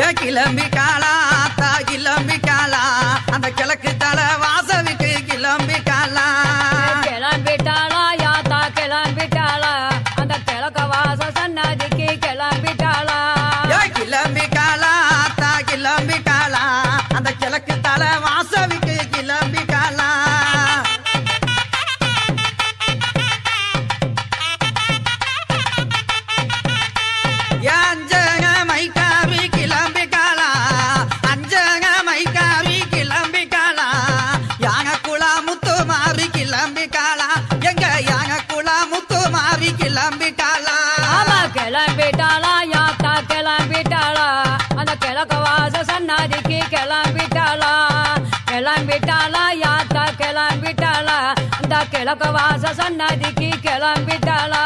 ஏ கிளம்பிட்டாளா ஆத்தா கிளம்பிட்டாளா அந்த கிழக்கு தலை வாசலுக்கு கிளம்பிட்டாளா கிளம்பிட்டாளா யாத்தா கிளம்பிட்டாளா அந்த கிழக்க வாச சன்னதிக்கு கிளம்பிட்டாளா ஏ கிளம்பிட்டாளா ஆத்தா கிளம்பிட்டாளா அந்த கிழக்கு தலை வாசலுக்கு கிளம்பிட்டாளா அஞ்சக மைக்காவி கிளம்பிட்டாளா அஞ்சக மைக்காவி கிளம்பிட்டாளா யாக குளா முத்து மாறி கிளம்பிட்டாளா எங்க யாக குளா முத்து மாறி கிளம்பிட்டாளா ஆமா கிளம்பிட்டாளா யாத்தா கிளம்பிட்டாளா அந்த கிழக்க வாச சன்னதிக்கு கிளம்பிட்டாளா கிளம்பிட்டாளா யாத்தா கிளம்பிட்டாளா அந்த கிழக்க வாச சன்னதிக்கு கிளம்பிட்டாளா